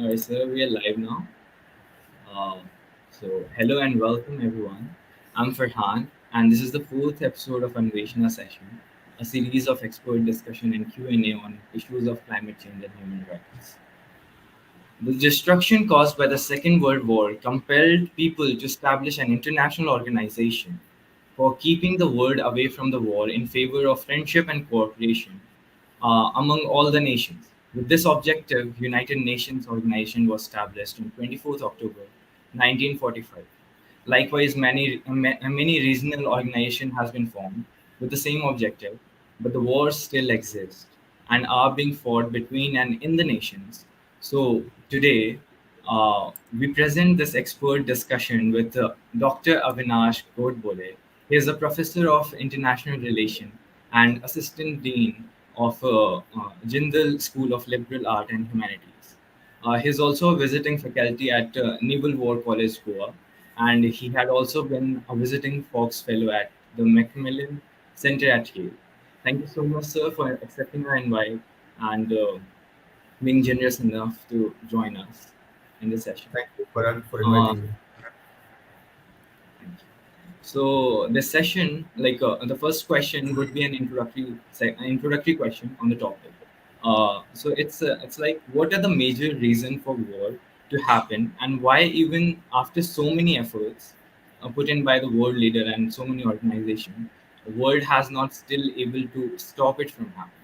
Alright, so we are live now. Uh, Hello and welcome everyone. I'm Farhan, and this is the fourth episode of Anveshana session, a series of expert discussion and Q&A on issues of climate change and human rights. The destruction caused by the Second World War compelled people to establish an international organization for keeping the world away from the war in favor of friendship and cooperation among all the nations. With this objective, United Nations organization was established on 24th October 1945. Likewise, many regional organization has been formed with the same objective, but the wars still exist and are being fought between and in the nations. So today, we present this expert discussion with Dr. Avinash Godbole. He is a professor of international relations and assistant dean of Jindal School of Liberal Art and Humanities. He is also a visiting faculty at Naval War College, Goa, and he had also been a visiting Fox Fellow at the Macmillan Center at Yale. Thank you so much, sir, for accepting our invite and being generous enough to join us in this session. Thank you, Paran, for Uh, inviting me. Thank you. So this session, the first question would be an introductory question on the topic. It's like, what are the major reasons for war to happen, and why even after so many efforts put in by the world leader and so many organizations, the world has not still able to stop it from happening.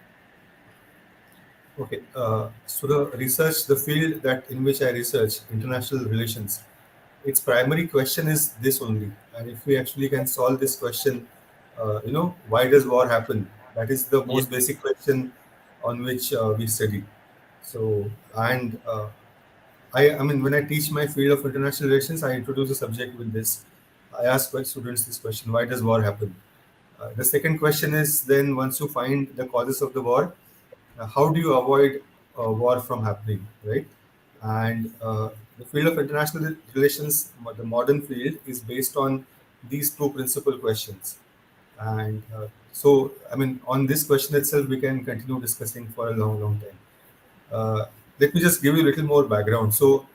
Okay, so the field that in which I research, international relations, its primary question is this only. And if we actually can solve this question, why does war happen? That is the Yeah. most basic question on which we study. So, and I mean, when I teach my field of international relations, I introduce the subject with this. I ask my students this question: why does war happen? The second question is then once you find the causes of the war, how do you avoid war from happening, right? And the field of international relations, the modern field, is based on these two principal questions. And so, I mean, on this question itself, we can continue discussing for a long, long time. Uh, Let me just give you a little more background. So,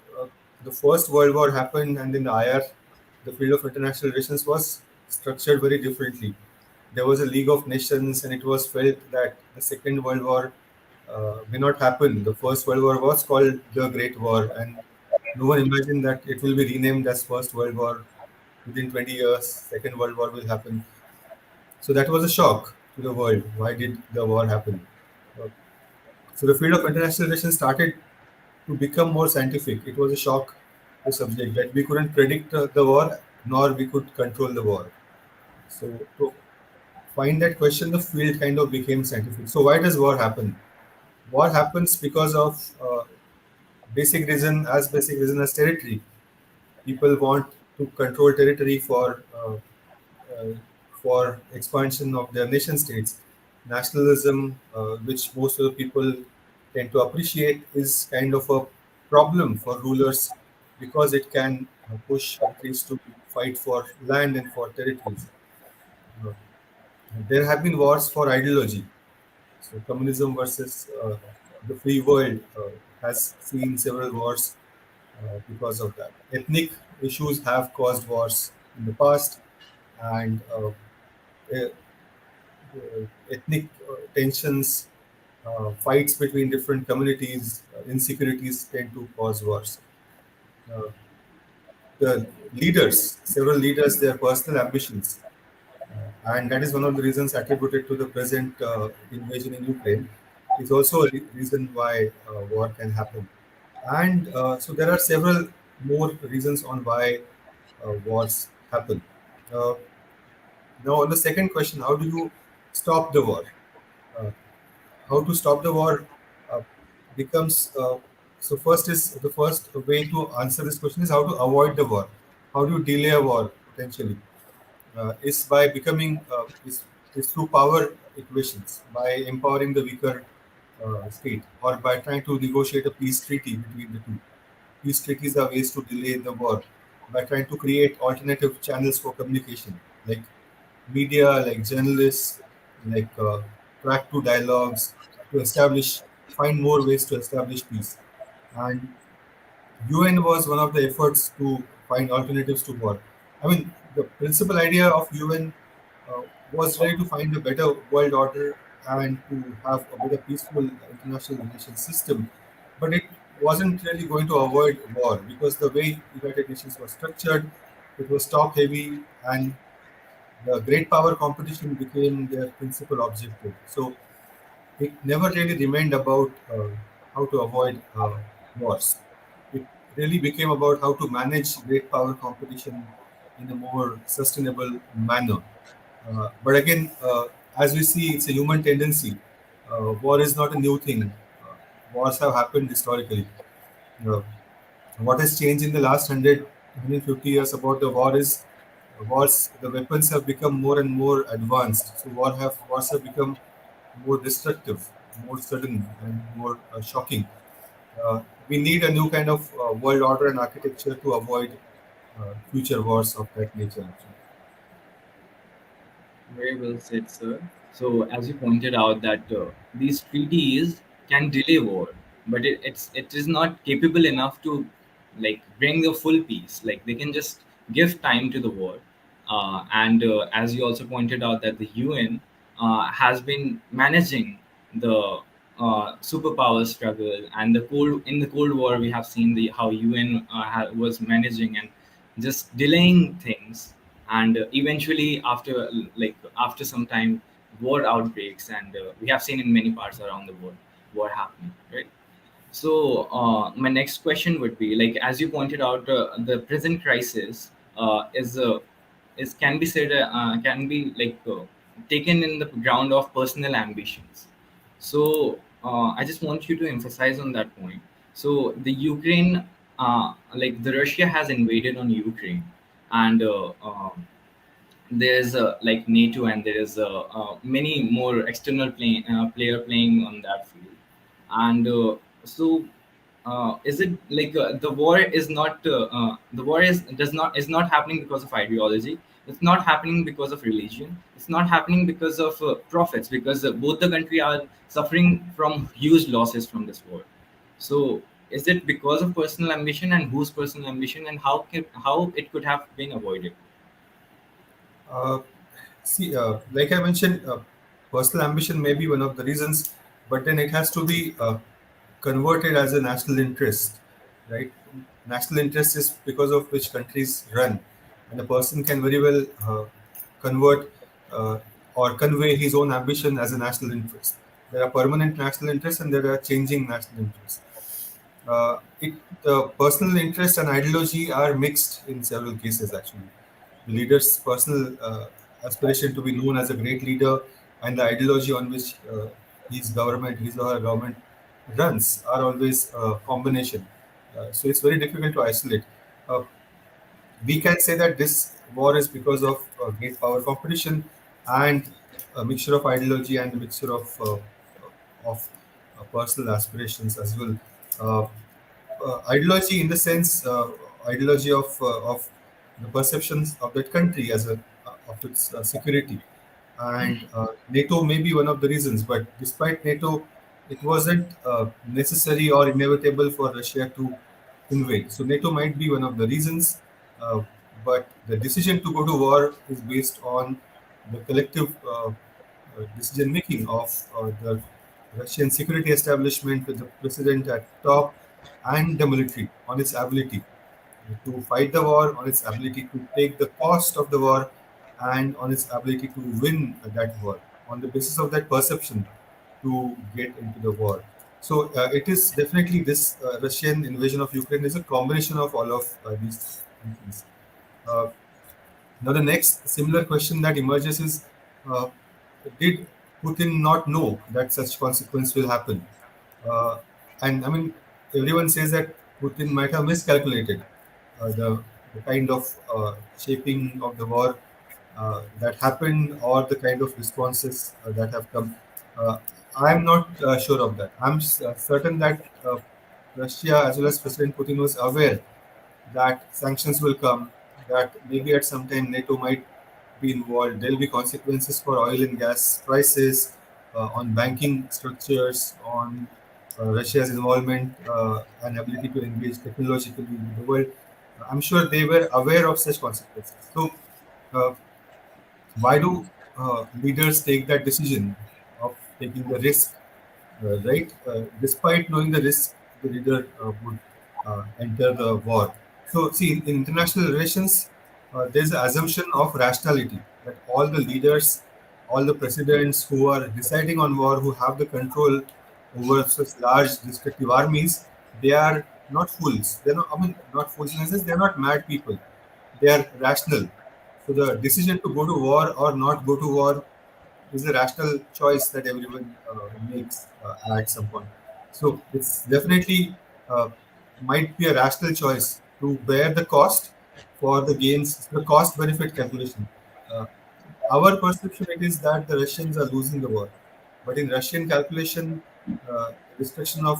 the First World War happened, and in the IR, the field of international relations was structured very differently. There was a League of Nations, and it was felt that the Second World War may not happen. The First World War was called the Great War, and no one imagined that it will be renamed as First World War. Within 20 years, Second World War will happen. So that was a shock to the world. Why did the war happen? Uh, So the field of international relations started to become more scientific. It was a shock to subject that we couldn't predict the war, nor we could control the war. So to find that question, the field kind of became scientific. So why does war happen? War happens because of basic reason as territory. People want to control territory uh, for expansion of their nation states. Nationalism, which most of the people tend to appreciate, is kind of a problem for rulers because it can push countries to fight for land and for territories. Uh, there have been wars for ideology. So communism versus the free world has seen several wars because of that. Ethnic issues have caused wars in the past, and ethnic tensions, fights between different communities, insecurities tend to cause wars. Uh, the leaders, several leaders, their personal ambitions, and that is one of the reasons attributed to the present invasion in Ukraine. Is also a reason why war can happen, and so there are several more reasons on why wars happen. Uh, Now, on the second question, how do you stop the war? Uh, how to stop the war uh, becomes so first is the first way to answer this question is how to avoid the war. How do you delay a war potentially? Is by becoming is through power equations, by empowering the weaker state, or by trying to negotiate a peace treaty between the two. Peace treaties are ways to delay the war by trying to create alternative channels for communication, like media, like journalists, like track to dialogues, to establish, find more ways to establish peace. And UN was one of the efforts to find alternatives to war. I mean, the principal idea of UN was really to find a better world order and to have a better peaceful international relations system. But it wasn't really going to avoid war because the way United Nations was structured, it was top heavy and the great power competition became their principal objective. So it never really remained about how to avoid wars. It really became about how to manage great power competition in a more sustainable manner. But again, as we see, it's a human tendency. War is not a new thing. Wars have happened historically. Uh, what has changed in the last 150 years about the war is the weapons have become more and more advanced. So wars have become more destructive, more sudden, and more shocking. We need a new kind of world order and architecture to avoid future wars of that nature. Actually. Very well said, sir. So, as you pointed out, that these treaties can delay war, but it is not capable enough to like bring the full peace. Like they can just give time to the war, and as you also pointed out, that the UN has been managing the superpower struggle and the Cold War. We have seen the how UN was managing and just delaying things, and eventually after some time war outbreaks, and we have seen in many parts around the world war happening, right? So my next question would be, like, as you pointed out, the present crisis is can be said can be taken in the ground of personal ambitions. So I just want you to emphasize on that point. So the Ukraine, the Russia has invaded on Ukraine, and there's like NATO, and there is many more external player playing on that field, and so is it like the war is not happening because of ideology. It's not happening because of religion. It's not happening because of profits, because both the country are suffering from huge losses from this war. So is it because of personal ambition, and whose personal ambition, and how it could have been avoided? Uh, See, like I mentioned, personal ambition may be one of the reasons, but then it has to be converted as a national interest, right? National interest is because of which countries run, and a person can very well convert or convey his own ambition as a national interest. There are permanent national interests and there are changing national interests. Personal interest and ideology are mixed in several cases, actually. The leader's personal aspiration to be known as a great leader and the ideology on which his or her government runs are always a combination. So it's very difficult to isolate. Uh, we can say that this war is because of great power competition and a mixture of ideology and a mixture of personal aspirations as well. Uh, Ideology in the sense ideology of the perceptions of that country as a of its security, and NATO may be one of the reasons. But despite NATO, it wasn't necessary or inevitable for Russia to invade. So NATO might be one of the reasons, uh, but the decision to go to war is based on the collective decision making of the Russian security establishment with the president at top and the military on its ability to fight the war, on its ability to take the cost of the war, and on its ability to win that war. On the basis of that perception, to get into the war. So it is definitely this Russian invasion of Ukraine is a combination of all of these things. Uh, Now, the next similar question that emerges is uh, did Putin not know that such consequence will happen? Uh, and I mean, everyone says that Putin might have miscalculated the kind of shaping of the war that happened or the kind of responses that have come. Uh, I'm not sure of that. I'm certain that Russia, as well as President Putin, was aware that sanctions will come, that maybe at some time NATO might be involved. There will be consequences for oil and gas prices, on banking structures, on Russia's involvement and ability to engage technologically with the world, I'm sure they were aware of such consequences. So, uh, why do leaders take that decision of taking the risk, right? Despite knowing the risk, the leader would enter the war. So, see, in international relations, there's an assumption of rationality that all the leaders, all the presidents who are deciding on war, who have the control over such large destructive armies, they are not fools. They're not, I mean, not fools in the sense they're not mad people. They are rational. So the decision to go to war or not go to war is a rational choice that everyone makes at some point. So it's definitely might be a rational choice to bear the cost for the gains, the cost benefit calculation. Uh, our perception it is that the Russians are losing the war, but in Russian calculation, destruction of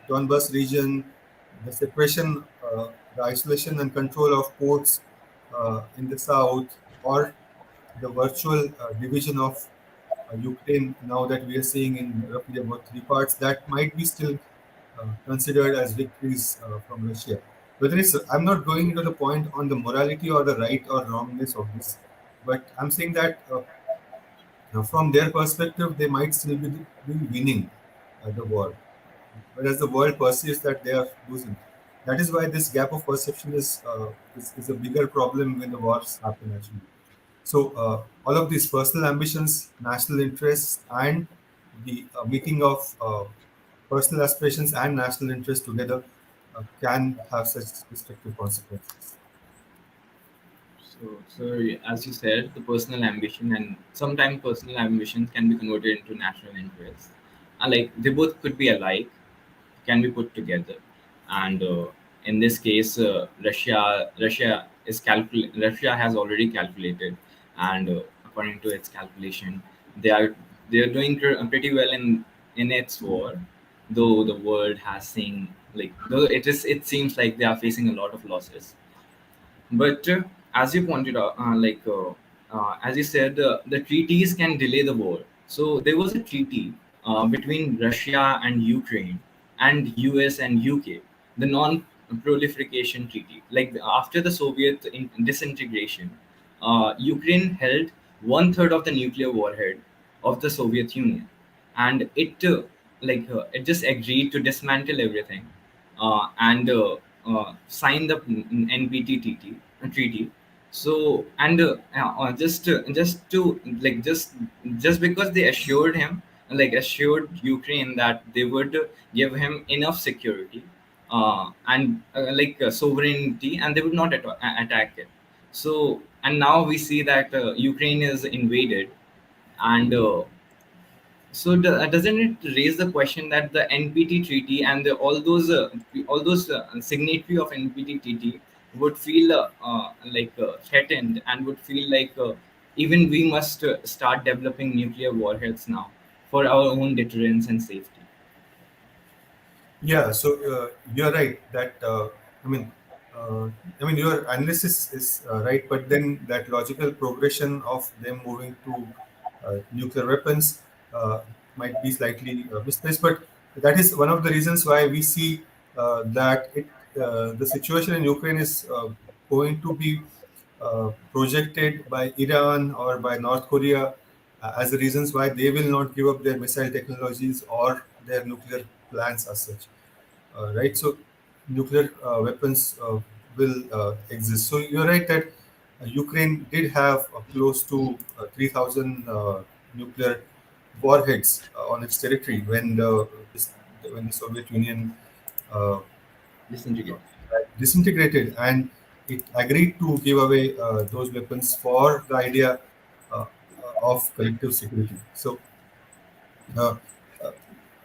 Donbas region, the separation, the isolation and control of ports in the south, or the virtual division of Ukraine now that we are seeing in roughly about three parts, that might be still considered as victories from Russia. Whether it's, I'm not going into the point on the morality or the right or wrongness of this, but I'm saying that from their perspective, they might still be winning the war, whereas the world perceives that they are losing. That is why this gap of perception is a bigger problem when the wars happen actually. So all of these personal ambitions, national interests, and the meeting of personal aspirations and national interests together can have such destructive consequences. So, as you said, the personal ambition and sometimes personal ambitions can be converted into national interest. Like they both could be alike, can be put together, and in this case, Russia has already calculated, and according to its calculation, they are doing pretty well in its war, though the world has seen like though it seems like they are facing a lot of losses. But as you pointed out, as you said, the treaties can delay the war. So there was a treaty between Russia and Ukraine and US and UK, the non-proliferation treaty. Like after the Soviet disintegration, Ukraine held one third of the nuclear warhead of the Soviet Union, and it just agreed to dismantle everything and sign the treaty. So and just to just because they assured him, assured Ukraine that they would give him enough security and sovereignty, and they would not attack it. So and now we see that Ukraine is invaded, and doesn't it raise the question that the NPT treaty and all those signatory of NPT treaty would feel threatened and would feel like even we must start developing nuclear warheads now for our own deterrence and safety. Yeah, so you're right that I mean, uh, I mean your analysis is right, but then that logical progression of them moving to nuclear weapons might be slightly misplaced. But that is one of the reasons why we see that the situation in Ukraine is going to be projected by Iran or by North Korea as the reasons why they will not give up their missile technologies or their nuclear plans as such, right? So nuclear weapons will exist. So you're right that Ukraine did have close to 3,000 nuclear warheads on its territory when the Soviet Union uh, Disintegrate. disintegrated, and it agreed to give away those weapons for the idea uh, of collective security. So, uh, uh,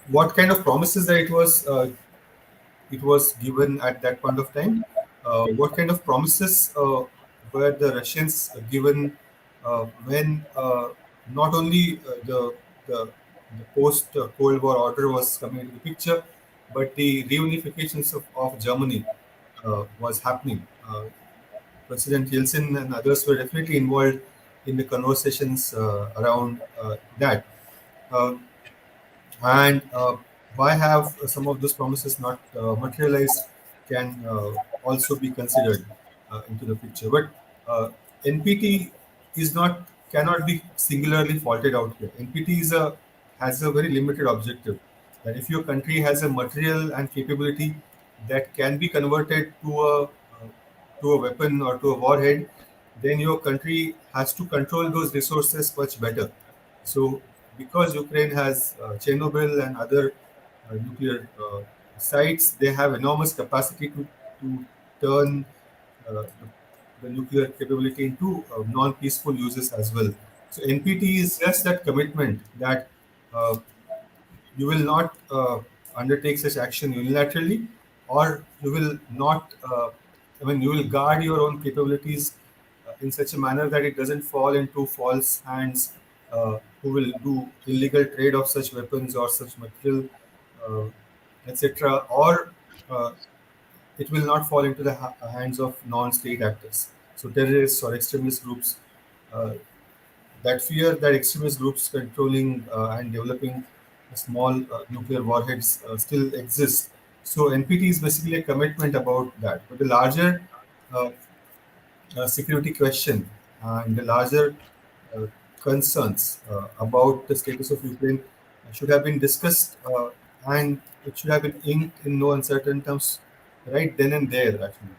what kind of promises that it was given at that point of time? What kind of promises were the Russians given when not only the post Cold War order was coming into the picture, but the reunifications of Germany was happening. President Yeltsin and others were definitely involved in the conversations around that. Uh, and why have some of those promises not materialized can also be considered into the picture. But NPT is not cannot be singularly faulted out here. NPT has a very limited objective. That if your country has a material and capability that can be converted to a weapon or to a warhead, then your country has to control those resources much better. So, because Ukraine has Chernobyl and other nuclear sites, they have enormous capacity to turn the nuclear capability into non-peaceful uses as well. So, NPT is just that commitment that uh, you will not undertake such action unilaterally, or you will not, you will guard your own capabilities in such a manner that it doesn't fall into false hands who will do illegal trade of such weapons or such material, uh, etc., or uh, it will not fall into the hands of non-state actors. So, terrorists or extremist groups. That fear that extremist groups controlling and developing small nuclear warheads still exists. So NPT is basically a commitment about that. But the larger uh, security question and the larger uh, concerns about the status of Ukraine should have been discussed, and it should have been inked in no uncertain terms right then and there, actually.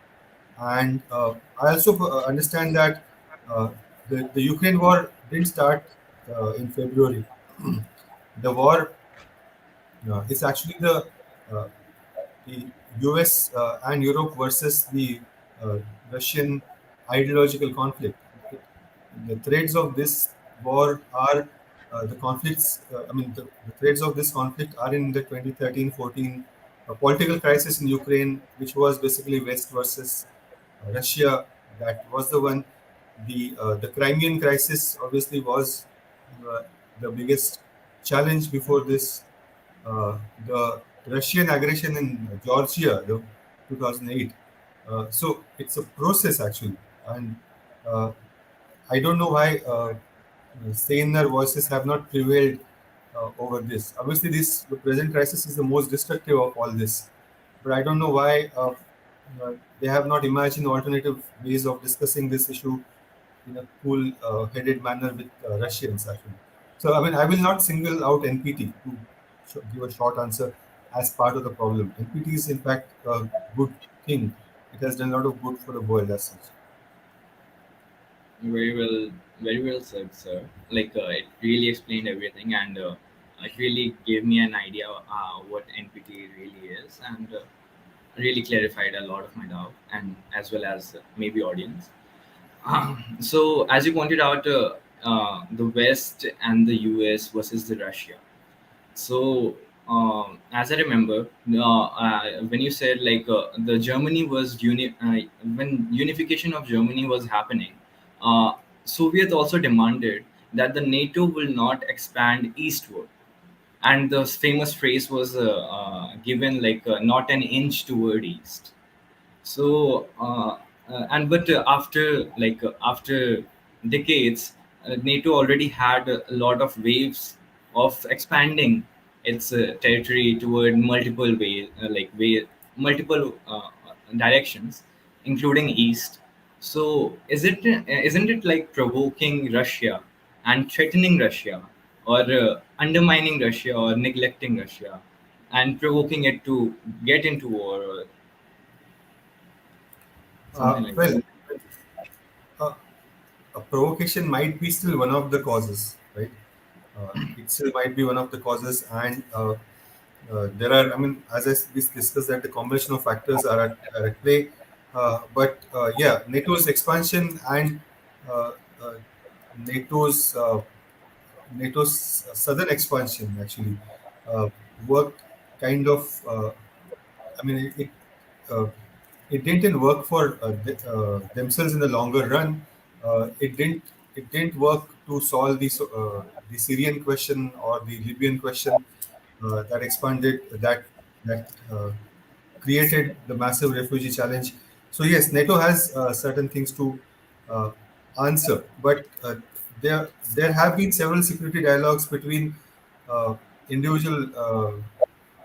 And I also understand that uh, the Ukraine war didn't start in February. The war is actually uh, the US and Europe versus the uh, Russian ideological conflict. The threads of this war are the conflicts, the threads of this conflict are in the 2013-14 political crisis in Ukraine, which was basically West versus Russia. That was the one. The Crimean crisis obviously was uh, the biggest challenge before this. The Russian aggression in Georgia, the 2008. So it's a process actually, and uh, I don't know why saner voices have not prevailed over this. Obviously, the present crisis is the most destructive of all this, but I don't know why they have not imagined alternative ways of discussing this issue in a cool-headed manner with Russians, actually. So, I will not single out NPT to give a short answer as part of the problem. NPT is, in fact, a good thing. It has done a lot of good for the world as such. Very well, very well said, sir. Like it really explained everything, and it really gave me an idea what NPT really is, and really clarified a lot of my doubt, and as well as maybe audience. So, as you pointed out, the West and the US versus the Russia. So, as I remember, when you said like the Germany was when unification of Germany was happening, uh, Soviet also demanded that the NATO will not expand eastward, and the famous phrase was given like not an inch toward east. So and but after decades, NATO already had a lot of waves of expanding its territory toward multiple multiple directions, including east. So isn't it like provoking Russia and threatening Russia, or undermining Russia or neglecting Russia, and provoking it to get into war or something like that? Well, uh, a provocation might be still one of the causes, right? It still might be one of the causes, and there are, as we discussed, that the combination of factors are at play. But NATO's expansion and uh, uh, NATO's uh, NATO's southern expansion actually uh, worked kind of. I mean, uh, it didn't work for themselves in the longer run. It didn't work to solve the Syrian question or the Libyan question that expanded that created the massive refugee challenge. So yes, NATO has certain things to uh, answer, but there have been several security dialogues between uh, individual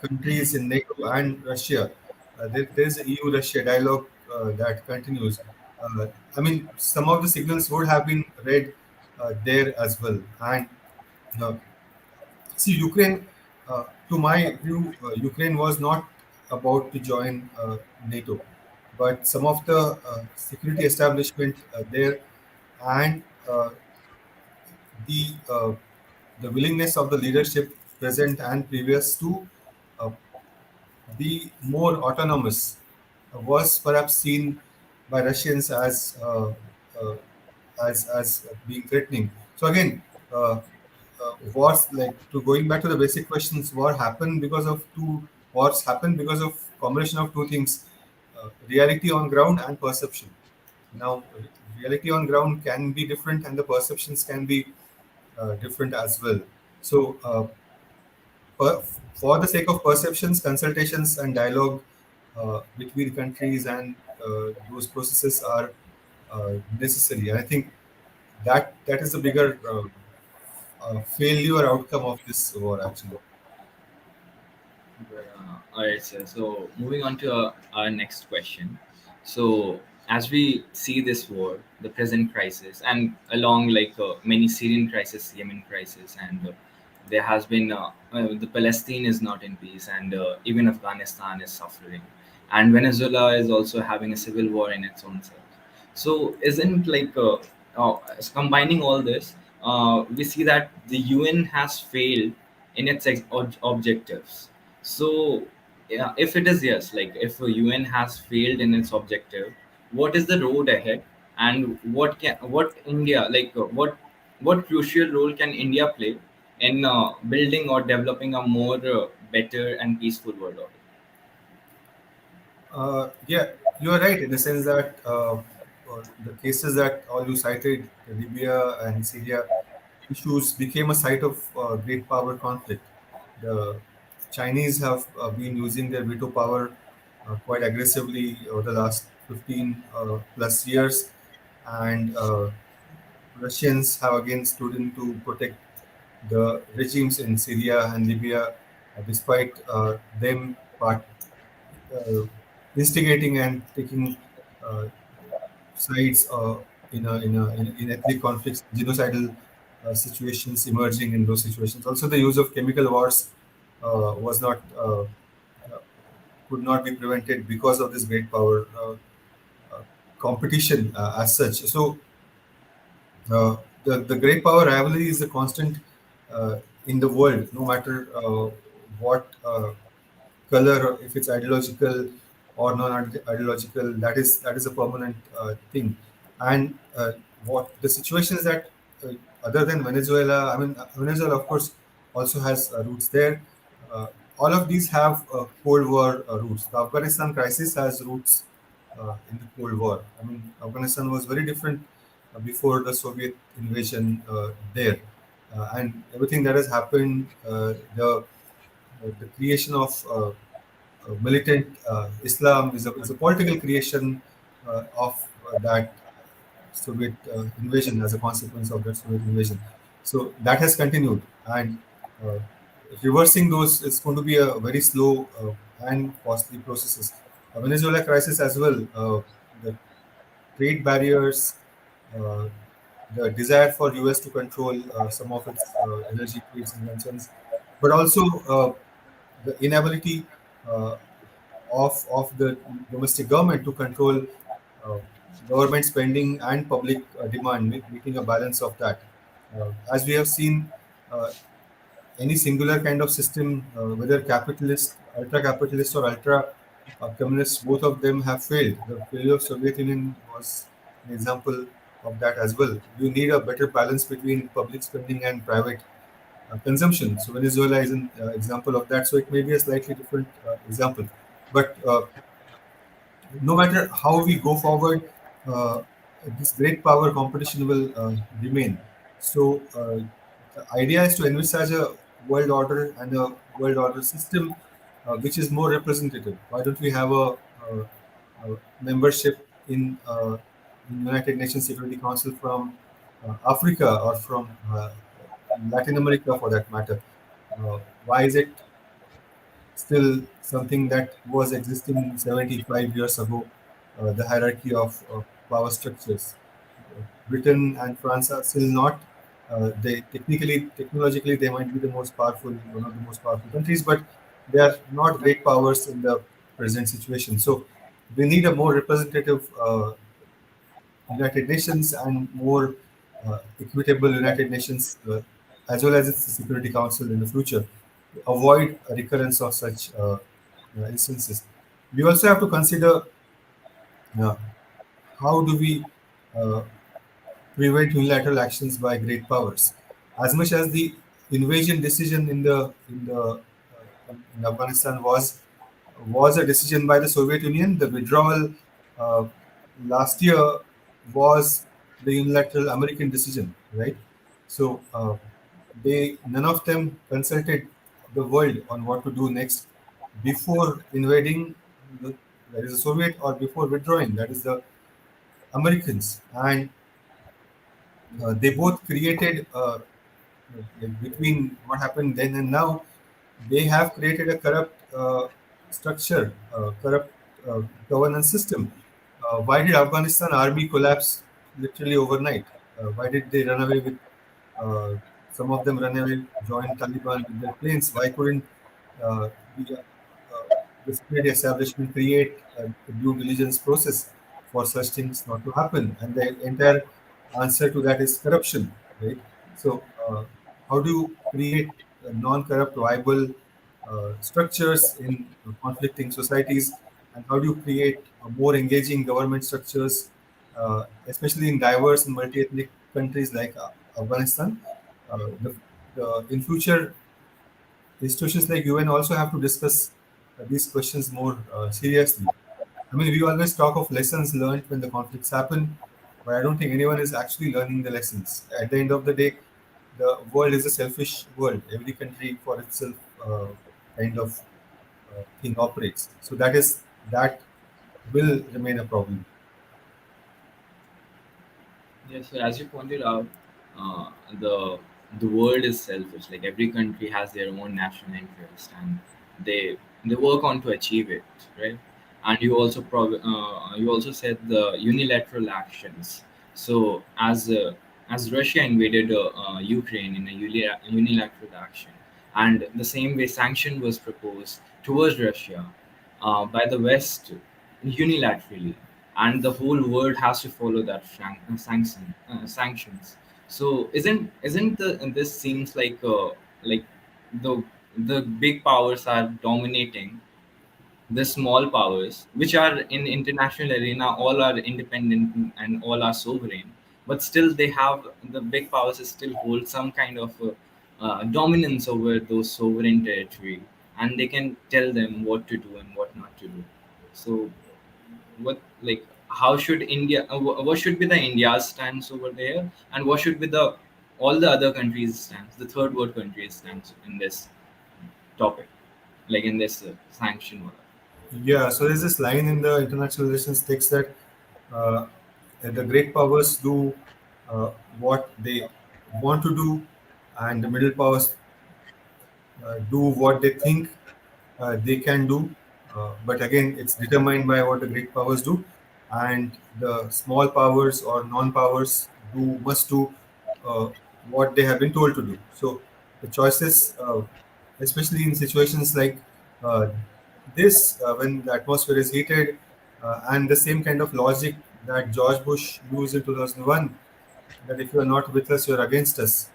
countries in NATO and Russia. There's a EU-Russia dialogue that continues. I mean, some of the signals would have been read there as well. And uh, see, Ukraine, to my view, Ukraine was not about to join NATO, but some of the security establishment there and the uh, the willingness of the leadership present and previous to uh, be more autonomous was perhaps seen by Russians uh, as being threatening. So again, wars, like, to going back to the basic questions, wars happen because of combination of two things: reality on ground and perception. Now, reality on ground can be different, and the perceptions can be different as well. So, per, for the sake of perceptions, consultations, and dialogue between countries and those processes are necessary. I think that is the bigger failure outcome of this war, actually. All right, sir. So moving on to our next question. So as we see this war, the present crisis, and along like many Syrian crisis, Yemen crisis, and there has been the Palestine is not in peace, and even Afghanistan is suffering, and Venezuela is also having a civil war in its own self. So isn't like combining all this, we see that the UN has failed in its objectives. So, yeah, if it is yes, like if a UN has failed in its objective, what is the road ahead, and what India what crucial role can India play in building or developing a more better and peaceful world order? Yeah, you are right in the sense that the cases that all you cited, Libya and Syria issues, became a site of great power conflict. The Chinese have been using their veto power quite aggressively over the last 15 plus years, and Russians have again stood in to protect the regimes in Syria and Libya, despite them uh, instigating and taking uh, sides in ethnic conflicts, genocidal situations emerging in those situations. Also, the use of chemical wars was not could not be prevented because of this great power uh, competition as such. So, the great power rivalry is a constant in the world, no matter what color, if it's ideological or non-ideological. That is a permanent thing. And what the situations that other than Venezuela, I mean, Venezuela of course also has roots there. Uh, all of these have Cold War roots. The Afghanistan crisis has roots in the Cold War. I mean, Afghanistan was very different before the Soviet invasion there, and everything that has happened, the creation of militant Islam is a political creation of that Soviet invasion, as a consequence of that Soviet invasion. So that has continued, and uh, reversing those is going to be a very slow and costly processes. Venezuela crisis as well. The trade barriers, uh, the desire for US to control some of its energy trades and concerns, but also the inability uh, of the domestic government to control uh, government spending and public demand, making a balance of that. As we have seen, uh, any singular kind of system, whether capitalist, ultra capitalist, or ultra communist, both of them have failed. The failure of Soviet Union was an example of that as well. You need a better balance between public spending and private consumption. So Venezuela is an example of that. So it may be a slightly different example, but no matter how we go forward, uh, this great power competition will remain. So the idea is to envisage a world order and a world order system which is more representative. Why don't we have a membership in United Nations Security Council from Africa or from Latin America, for that matter? Why is it still something that was existing 75 years ago, the hierarchy of power structures. Britain and France are still not. They technically, technologically, they might be the most powerful, one of the most powerful countries, but they are not great powers in the present situation. So we need a more representative United Nations and more equitable United Nations, as well as its Security Council in the future, to avoid a recurrence of such instances. We also have to consider uh, how do we uh, prevent unilateral actions by great powers. As much as the invasion decision in Afghanistan was a decision by the Soviet Union, the withdrawal uh, last year was the unilateral American decision, right? So they none of them consulted the world on what to do next before invading the, that is the Soviet, or before withdrawing, that is the Americans, and they both created like between what happened then and now, they have created a corrupt structure, corrupt governance system. Why did Afghanistan army collapse literally overnight? Why did they run away with uh, some of them run away, join Taliban with their planes? Why couldn't the security establishment create a due diligence process for such things not to happen? And the entire answer to that is corruption, right? So, how do you create non-corrupt, viable structures in conflicting societies, and how do you create more engaging government structures, especially in diverse and multi-ethnic countries like Afghanistan? In future, institutions like UN also have to discuss these questions more seriously. I mean, we always talk of lessons learned when the conflicts happen, but I don't think anyone is actually learning the lessons. At the end of the day, the world is a selfish world. Every country for itself kind of thing operates. So that will remain a problem. Yes, so as you pointed out, uh, the the world is selfish. Like every country has their own national interest, and they work on to achieve it, right? And you also said the unilateral actions. So as Russia invaded Ukraine in a unilateral action, and the same way sanction was proposed towards Russia by the West unilaterally, and the whole world has to follow that sanctions. So isn't the this seems like the the big powers are dominating the small powers, which are in international arena, all are independent and all are sovereign, but still they have the big powers still hold some kind of dominance over those sovereign territory, and they can tell them what to do and what not to do. So what like how should India what should be the India's stance over there, and what should be the all the other countries stance, the third world countries stance in this topic, like in this sanction order. Yeah, so there's this line in the international relations text uh, that the great powers do uh, what they want to do, and the middle powers do what they think they can do. But again, it's determined by what the great powers do, and the small powers or non-powers must do uh, what they have been told to do. So the choices, especially in situations like uh, this, when the atmosphere is heated, and the same kind of logic that George Bush used in 2001, that if you are not with us, you're against us.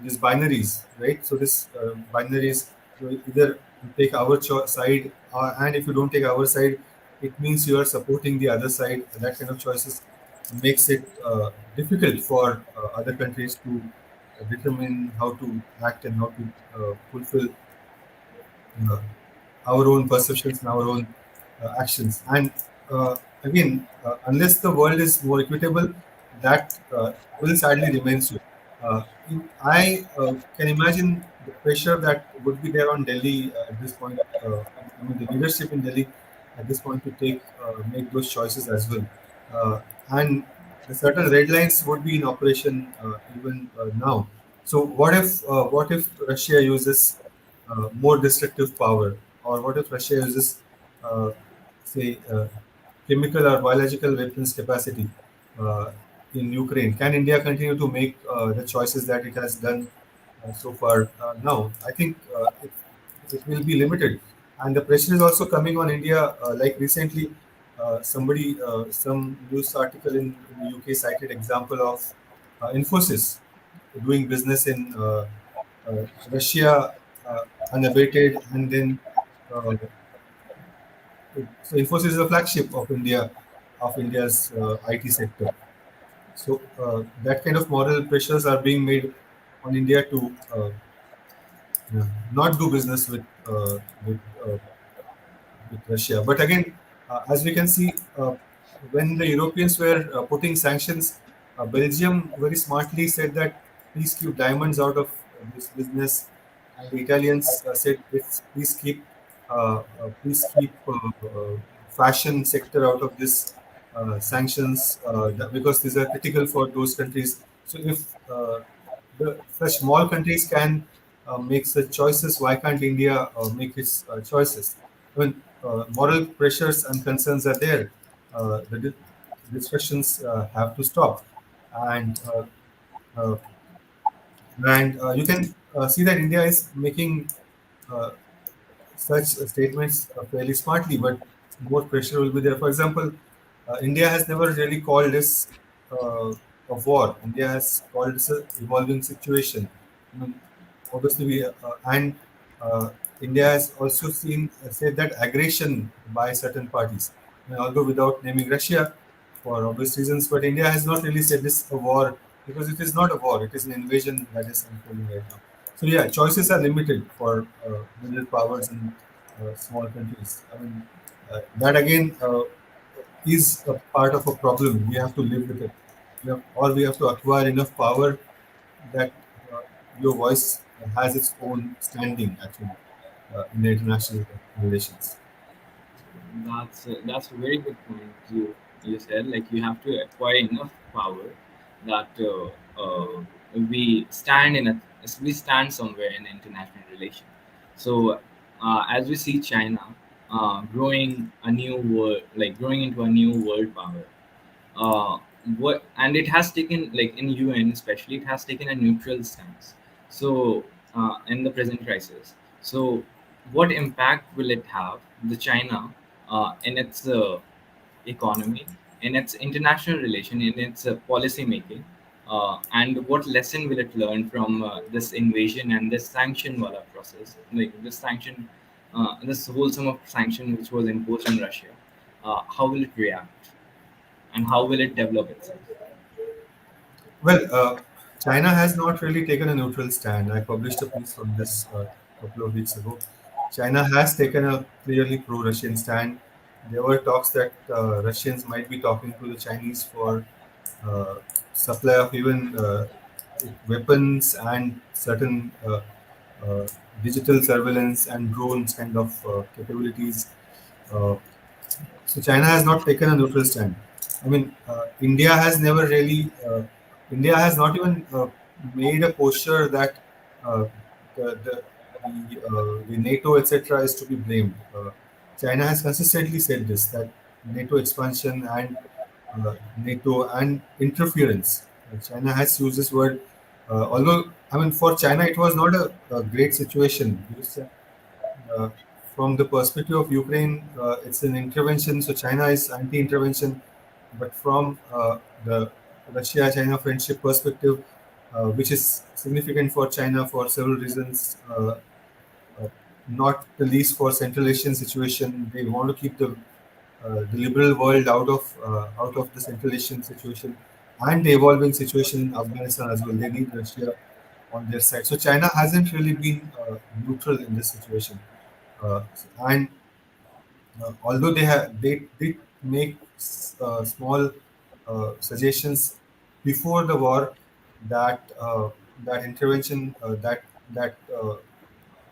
These binaries, right? So this binaries, you either take our side, and if you don't take our side, it means you are supporting the other side. That kind of choices makes it difficult for other countries to determine how to act and how to fulfill uh, our own perceptions and our own actions. And again, unless the world is more equitable, that will sadly remain so. Uh, I can imagine the pressure that would be there on Delhi at this point. I mean, the leadership in Delhi at this point to make those choices as well. And the certain red lines would be in operation even now. So what if Russia uses more destructive power? Or what if Russia uses, uh, say, chemical or biological weapons capacity uh, in Ukraine? Can India continue to make the choices that it has done so far now? I think it will be limited. And the pressure is also coming on India. Like recently, some news article in the UK cited example of Infosys doing business in Russia unabated, and then uh, so Infosys is the flagship of India's IT sector. So that kind of moral pressures are being made on India to not do business with with Russia. But again, as we can see, when the Europeans were putting sanctions, Belgium very smartly said that please keep diamonds out of this business, and the Italians said please keep fashion sector out of this sanctions because these are critical for those countries. So if such small countries can make such choices, why can't India make its choices? When moral pressures and concerns are there, the discussions have to stop, and uh, you can see that India is making uh, such statements fairly smartly, but more pressure will be there. For example, India has never really called this a war. India has called this a evolving situation. I mean, obviously, and uh, India has also seen said that aggression by certain parties, although without naming Russia for obvious reasons. But India has not really said this a war because it is not a war; it is an invasion that is unfolding right now. So yeah, choices are limited for middle powers and small countries. I mean, that again is a part of a problem. We have to live with it. Or we have to acquire enough power that uh, your voice has its own standing actually in the international relations. That's a very good point you said. Like you have to acquire enough power that we stand in a we stand somewhere in international relation. So as we see China growing a new world, like growing into a new world power, uh, what and it has taken, like in UN especially, it has taken a neutral stance. So in the present crisis, so what impact will it have the China in its economy, in its international relation, in its policy making, and what lesson will it learn from this invasion and this sanction wala process, like this sanction, this whole sum of sanction which was imposed on Russia? How will it react, and how will it develop itself? Well, China has not really taken a neutral stand. I published a piece on this a couple of weeks ago. China has taken a clearly pro-Russian stand. There were talks that Russians might be talking to the Chinese for uh, supply of even weapons and certain uh, digital surveillance and drones kind of capabilities. Uh, so China has not taken a neutral stand. I mean, India has never really, India has not even made a posture that uh, the, the, the NATO, etc., is to be blamed. China has consistently said this, that NATO expansion and NATO and interference. China has used this word, although, I mean, for China, it was not a great situation because uh, from the perspective of Ukraine, it's an intervention. So China is anti-intervention, but from the Russia-China friendship perspective, which is significant for China for several reasons, uh, not the least for Central Asian situation. They want to keep the liberal world out of the Central Asian situation and the evolving situation in Afghanistan as well. They need Russia on their side. So China hasn't really been neutral in this situation. Uh, and although they did make small suggestions before the war that that intervention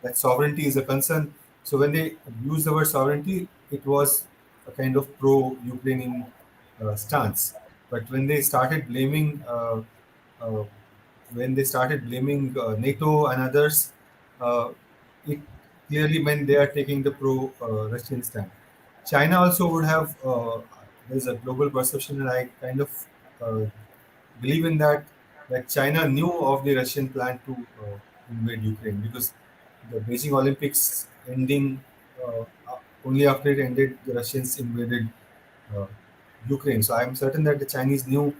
that sovereignty is a concern. So when they used the word sovereignty, it was a kind of pro-Ukrainian stance. But uh, when they started blaming NATO and others, uh, it clearly meant they are taking the pro-Russian stand. China also would have. There's a global perception, and I kind of uh, believe in that China knew of the Russian plan to invade Ukraine because the Beijing Olympics ending only after it ended, the Russians invaded uh, Ukraine. So I'm certain that the Chinese knew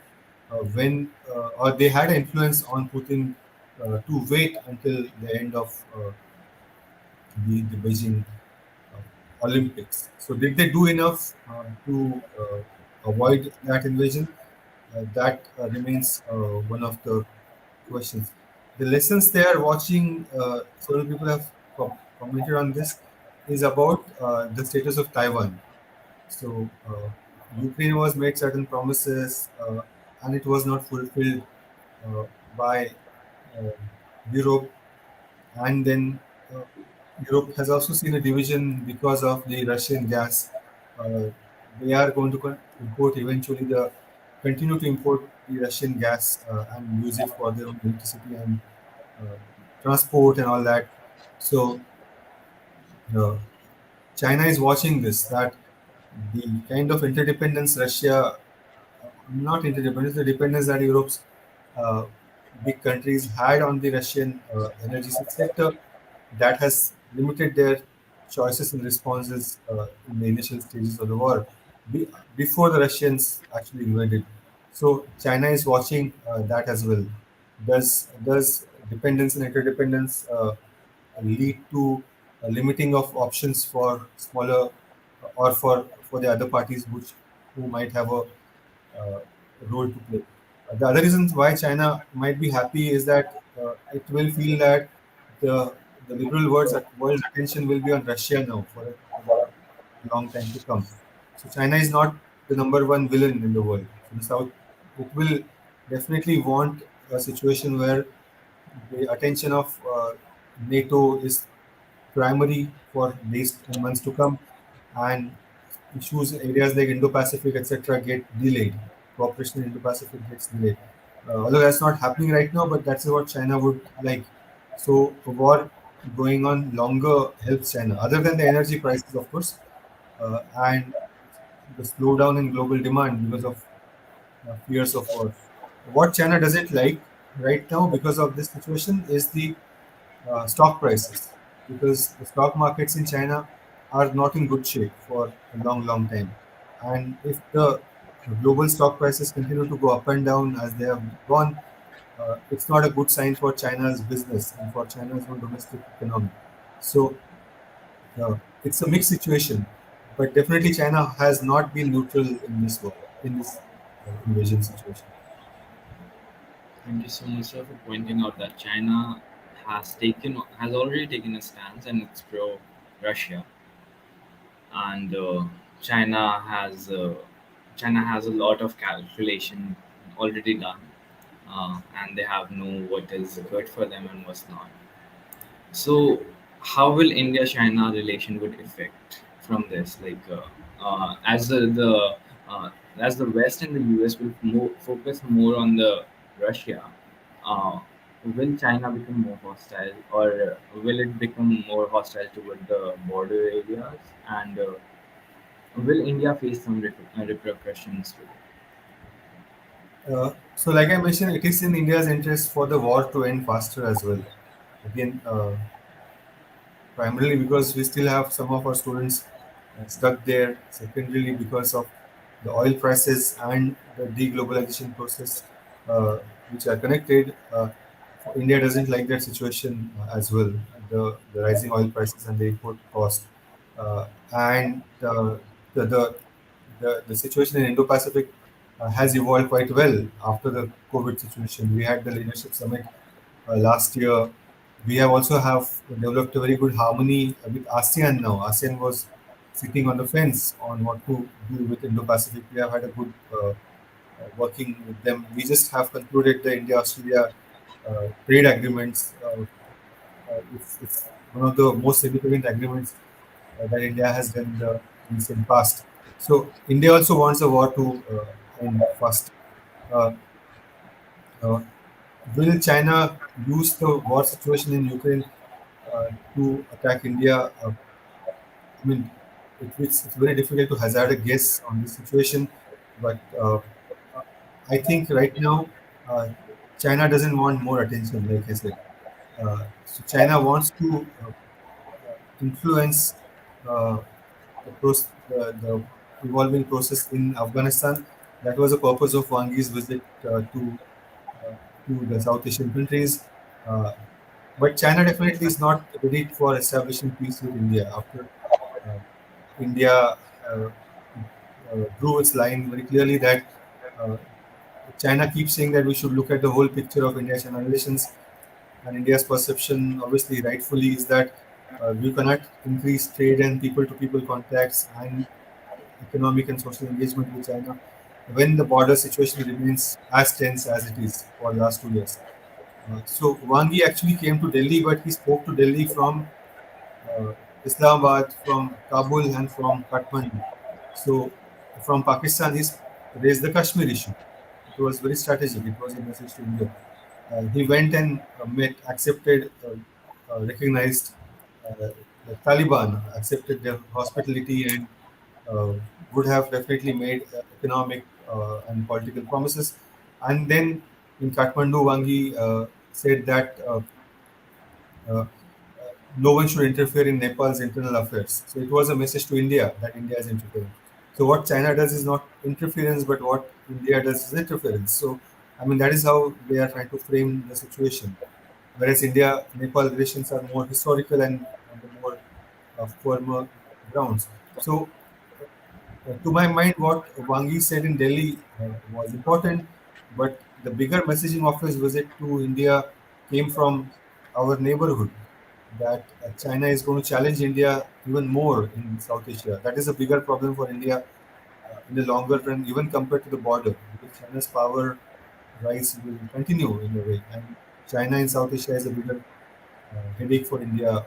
when or they had influence on Putin to wait until the end of the Beijing Olympics. So did they do enough to avoid that invasion? That remains one of the questions. The lessons they are watching, several people have commented on this, is about the status of Taiwan. So Ukraine was made certain promises, and it was not fulfilled uh, by uh, Europe, and then uh, Europe has also seen a division because of the Russian gas. Uh, they are going to import eventually the continue to import the Russian gas and use it for their own electricity and uh, transport and all that. So uh, China is watching this, that the kind of interdependence Russia, not interdependence, the dependence that Europe's uh, big countries had on the Russian energy sector, that has limited their choices and responses in the initial stages of the war be, before the Russians actually invaded. So China is watching that as well. Does dependence and interdependence lead to a limiting of options for smaller or for the other parties which who might have a uh, role to play. The other reasons why China might be happy is that it will feel that the the liberal world's attention will be on Russia now for a long time to come. So China is not the number one villain in the world. So the South, it will definitely want a situation where the attention of NATO is primary for days and months to come, and issues areas like Indo-Pacific, etc., get delayed. Cooperation in Indo-Pacific gets delayed. Although that's not happening right now, but that's what China would like. So a war going on longer helps China, other than the energy prices, of course, and the slowdown in global demand because of fears of war. What China doesn't like right now because of this situation is the stock prices, because the stock markets in China are not in good shape for a long, long time. And if the global stock prices continue to go up and down as they have gone, it's not a good sign for China's business and for China's own domestic economy. So it's a mixed situation, but definitely China has not been neutral in this war, in this invasion situation. Thank you so much, sir, for pointing out that China has already taken a stance and it's pro Russia, and China has a lot of calculation already done, and they have know what is good for them and what's not. So, how will India-China relation would affect from this? Like, as uh, as the West and the US will focus more on the Russia, uh, will China become more hostile, or will it become more hostile toward the border areas? And will India face some repercussions too? So, like I mentioned, it is in India's interest for the war to end faster as well. Again, primarily because we still have some of our students stuck there, secondarily because of the oil prices and the deglobalization process, which are connected. India doesn't like that situation as well, the rising oil prices and the import cost. And the situation in Indo-Pacific has evolved quite well after the COVID situation. We had the leadership summit last year. We have also have developed a very good harmony with ASEAN now. ASEAN was sitting on the fence on what to do with Indo-Pacific. We have had a good working with them. We just have concluded the India-Australia trade agreements. It's one of the most significant agreements that India has done in the recent past. So India also wants the war to end fast. Uh, uh, will China use the war situation in Ukraine to attack India. I mean, it's very difficult to hazard a guess on this situation, but I think right now uh, China doesn't want more attention, like I said. So China wants to influence uh, the evolving process in Afghanistan. That was the purpose of Wang Yi's visit uh, to the South Asian countries. Uh, but China definitely is not ready for establishing peace with India after uh, India drew its line very clearly that uh, China keeps saying that we should look at the whole picture of India-China relations, and India's perception, obviously rightfully, is that we cannot increase trade and people-to-people contacts and economic and social engagement with China when the border situation remains as tense as it is for the last 2 years. So Wang Yi actually came to Delhi, but he spoke to Delhi from uh, Islamabad, from Kabul, and from Kathmandu. So from Pakistan, he's raised the Kashmir issue. It was very strategic. It was a message to India. He went and met, accepted, recognized the Taliban, accepted their hospitality, and uh, would have definitely made economic and political promises. And then in Kathmandu, Wangi said that uh, no one should interfere in Nepal's internal affairs. So it was a message to India that India is interfering. So what China does is not interference, but what India does is interference. So I mean that is how they are trying to frame the situation. Whereas India-Nepal relations are more historical and on the more firmer grounds. So to my mind, what Wang Yi said in Delhi was important, but the bigger messaging of his visit to India came from our neighborhood that China is going to challenge India even more in South Asia. That is a bigger problem for India in the longer run, even compared to the border, because China's power rise will continue in a way, and China in South Asia is a bigger headache for India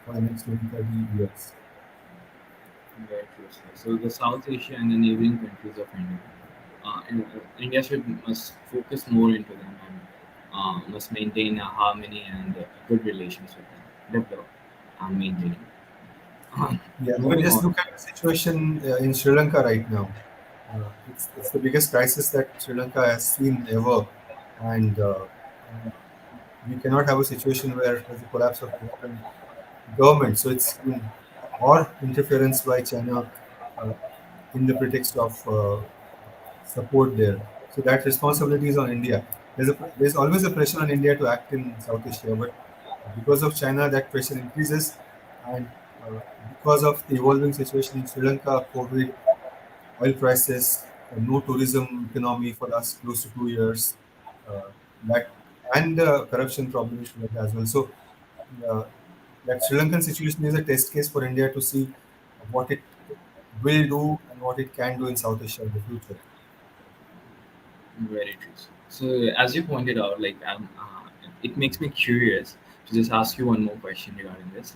for the next 20, 30 years. Very true, sir. So the South Asia and the neighboring countries of India, India should must focus more into them and must maintain a harmony and good relations with them, develop and maintain. Yeah, I mean, Moving just on. look at the situation in Sri Lanka right now. It's the biggest crisis that Sri Lanka has seen ever, and we cannot have a situation where there's a collapse of government. So it's or interference by China uh, in the pretext of support there. So that responsibility is on India. There's always a pressure on India to act in South Asia, but because of China, that pressure increases, and because of the evolving situation in Sri Lanka, COVID, oil prices, no tourism economy for last close to 2 years, uh, that and the corruption problem in Sri Lanka as well. So uh, that Sri Lankan situation is a test case for India to see what it will do and what it can do in South Asia in the future. Very true. So, as you pointed out, it makes me curious to just ask you one more question regarding this.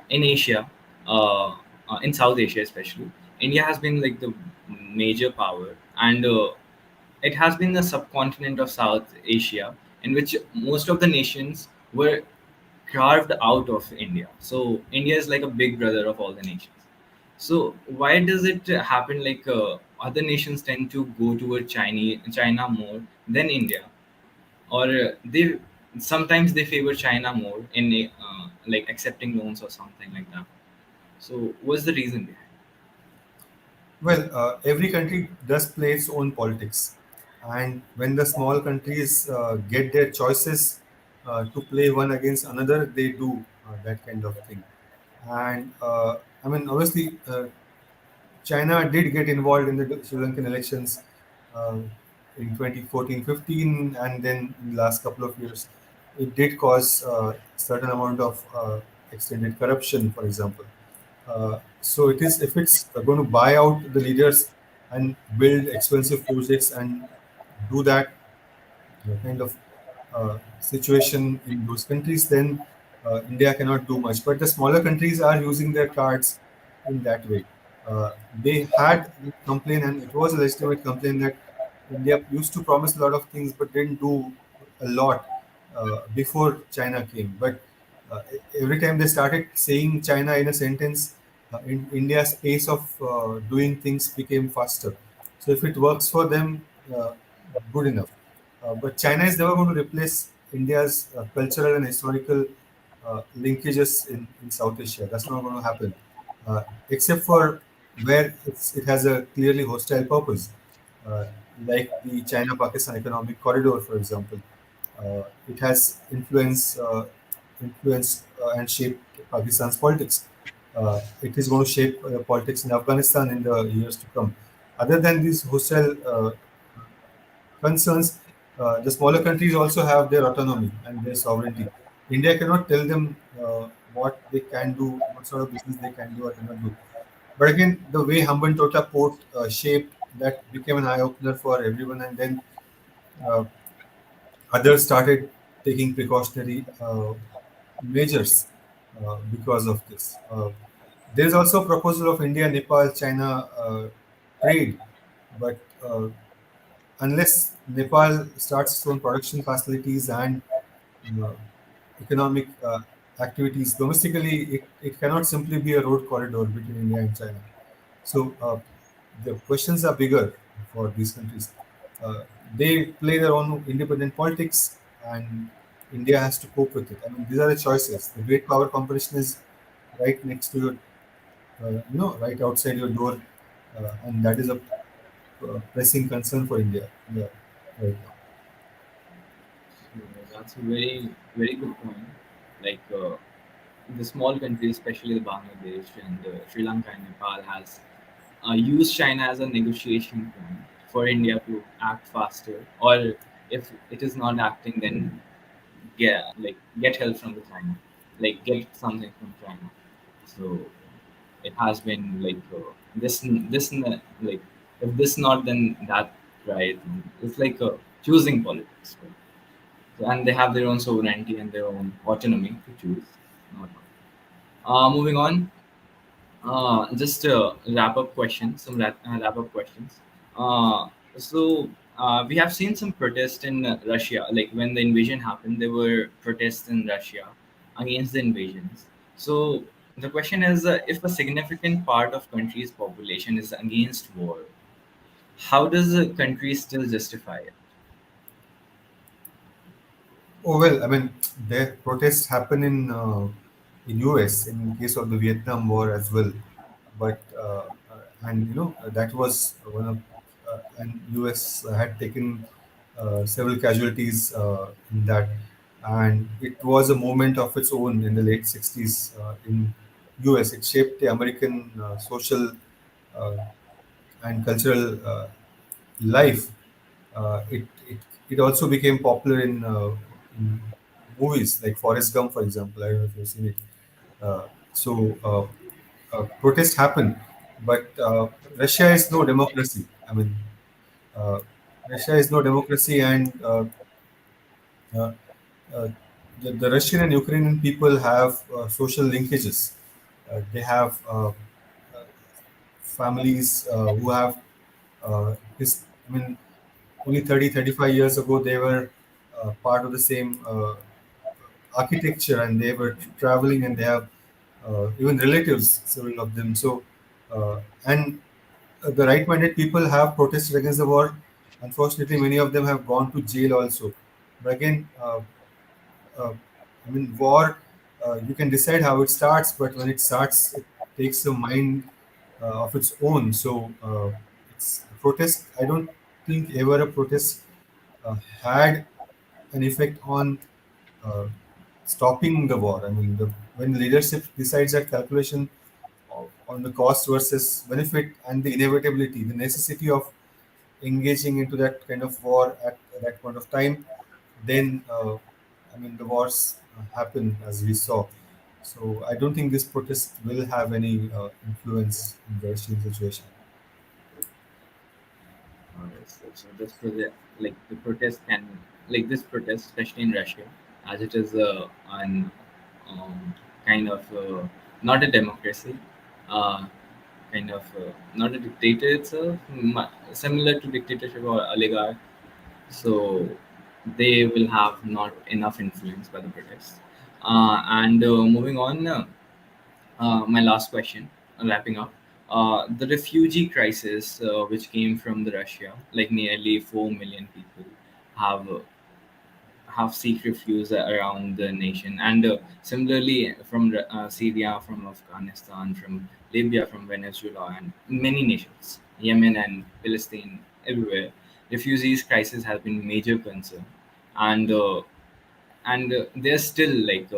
In Asia, uh, in South Asia especially, India has been like the major power, and it has been the subcontinent of South Asia in which most of the nations were carved out of India. So India is like a big brother of all the nations. So why does it happen other nations tend to go toward China more than India, or they sometimes they favor China more in like accepting loans or something like that. So what's the reason behind? Well, every country does play its own politics, and when the small countries get their choices to play one against another, they do that kind of thing. And I mean, obviously, China did get involved in the Sri Lankan elections uh, in 2014-15, and then in the last couple of years, it did cause certain amount of extended corruption, for example. So it is if it's going to buy out the leaders and build expensive projects and do that kind of situation in those countries, then India cannot do much. But the smaller countries are using their cards in that way. They had complaint, and it was a legitimate complaint that India used to promise a lot of things but didn't do a lot before China came. But every time they started saying China in a sentence, India's pace of doing things became faster. So if it works for them, good enough. But China is never going to replace India's cultural and historical linkages in South Asia. That's not going to happen, except for where it has a clearly hostile purpose, uh, like the China-Pakistan economic corridor, for example. It has influenced and shaped Pakistan's politics. It is going to shape politics in Afghanistan in the years to come. Other than these hostile concerns, the smaller countries also have their autonomy and their sovereignty. India cannot tell them what they can do, what sort of business they can do or cannot do. But again, the way Hambantota port shaped that became an eye opener for everyone, and then uh, others started taking precautionary measures because of this. There is also a proposal of India, Nepal, China trade, but unless Nepal starts its own production facilities and uh, economic activities domestically, it cannot simply be a road corridor between India and China. So the questions are bigger for these countries. Uh, they play their own independent politics, and India has to cope with it. I mean, these are the choices. The great power competition is right next to your, right outside your door, and that is a pressing concern for India. Yeah, right now. So that's a very good point. Like the small countries, especially the Bangladesh and Sri Lanka and Nepal, has used China as a negotiation point for India to act faster, or if it is not acting, then get help from the China, like get something from China. So it has been like like if this not then that, right? It's like choosing politics, right? So, and they have their own sovereignty and their own autonomy to choose. Not moving on. Just wrap up questions, wrap up questions. Uh, we have seen some protests in Russia. Like when the invasion happened, there were protests in Russia against the invasions. So the question is, if a significant part of country's population is against war, how does a country still justify it? Oh well, I mean, there protests happen in US in case of the Vietnam War as well, but and that was one of and US had taken several casualties in that, and it was a moment of its own in the late '60s in US. It shaped the American social uh, and cultural life. It also became popular in movies like Forrest Gump, for example. I don't know if you've seen it. Protests happen, but Russia is no democracy. I mean, uh, Russia is no democracy, and uh, uh, the Russian and Ukrainian people have social linkages. They have families who have I mean, only 30, 35 years ago, they were part of the same architecture, and they were traveling, and they have even relatives, several of them. So, and the right-minded people have protested against the war. Unfortunately, many of them have gone to jail also. But again, uh, I mean, war, you can decide how it starts, but when it starts, it takes a mind of its own. So, it's a protest. I don't think ever a protest had an effect on uh, stopping the war. I mean, when leadership decides that calculation on the cost versus benefit and the inevitability, the necessity of engaging into that kind of war at that point of time, then I mean the wars happen as we saw. So I don't think this protest will have any influence in the Russian situation. So this project, like the protest can, like this protest, especially in Russia, as it is an kind of not a democracy, uh, kind of not a dictator itself, similar to dictatorship or oligarch. So they will have not enough influence by the protests. And moving on, my last question, wrapping up. The refugee crisis, which came from the Russia, like nearly 4 million people have seek refuge around the nation, and similarly from Syria, from Afghanistan, from Libya, from Venezuela, and many nations, Yemen and Palestine, everywhere. Refugees crisis has been major concern, and there's still like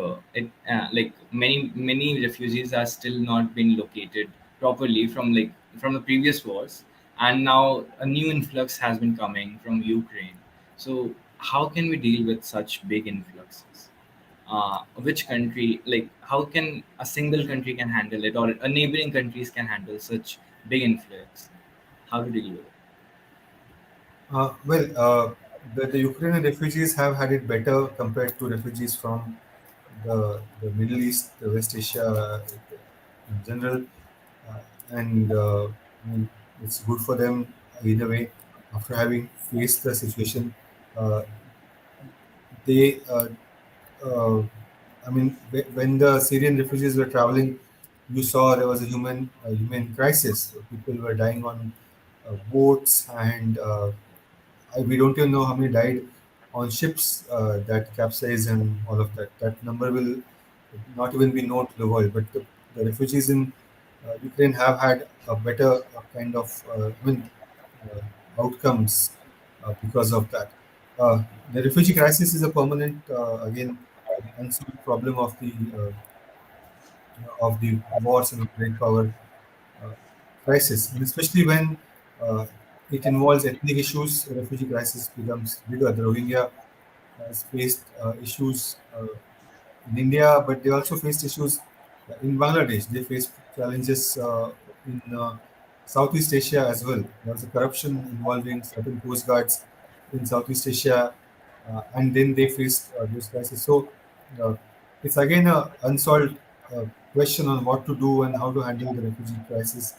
many refugees are still not been located properly from from the previous wars, and now a new influx has been coming from Ukraine. So how can we deal with such big influxes? Which country, like how can a single country can handle it, or a neighboring countries can handle such big influx? How to deal with it? Well, the Ukrainian refugees have had it better compared to refugees from the Middle East, the West Asia in general, and I mean, it's good for them either way. After having faced the situation, uh, they, uh, I mean, when the Syrian refugees were traveling, you saw there was a human crisis. People were dying on boats, and we don't even know how many died on ships that capsized and all of that. That number will not even be known to the world. But the refugees in Ukraine have had a better kind of outcomes because of that. The refugee crisis is a permanent, again, unsolved problem of the wars and great power uh, crisis, and especially when uh, it involves ethnic issues, the refugee crisis becomes bigger. The Rohingya has faced issues in India, but they also faced issues in Bangladesh. They faced challenges in Southeast Asia as well. There was a corruption involving certain coast guards in Southeast Asia, and then they faced those crises. So uh, it's again a unsolved uh, question on what to do and how to handle the refugee crisis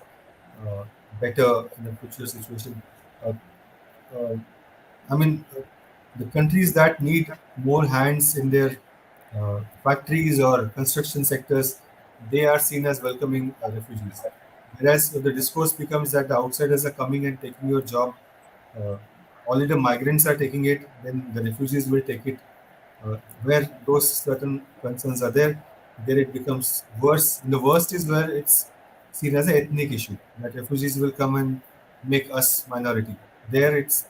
uh, better in a future situation. Uh, uh, I mean, the countries that need more hands in their factories or construction sectors, they are seen as welcoming refugees. Whereas if the discourse becomes that the outsiders are coming and taking your job, uh, only the migrants are taking it, then the refugees will take it. Where those certain concerns are there, there it becomes worse. And the worst is where it's seen as an ethnic issue, that refugees will come and make us minority. There it's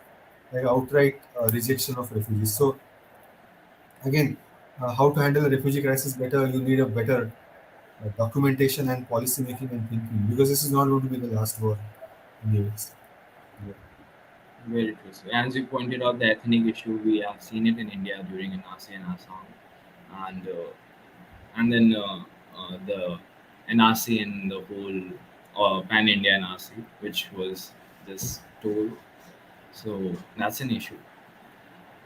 like outright rejection of refugees. So again, how to handle a refugee crisis better, you need a better documentation and policy making and thinking, because this is not going to be the last war in the US. Yeah. Very true. So as you pointed out, the ethnic issue, we have seen it in India during NRC and Assam, and then the NRC and the whole pan India NRC, which was just told. So that's an issue.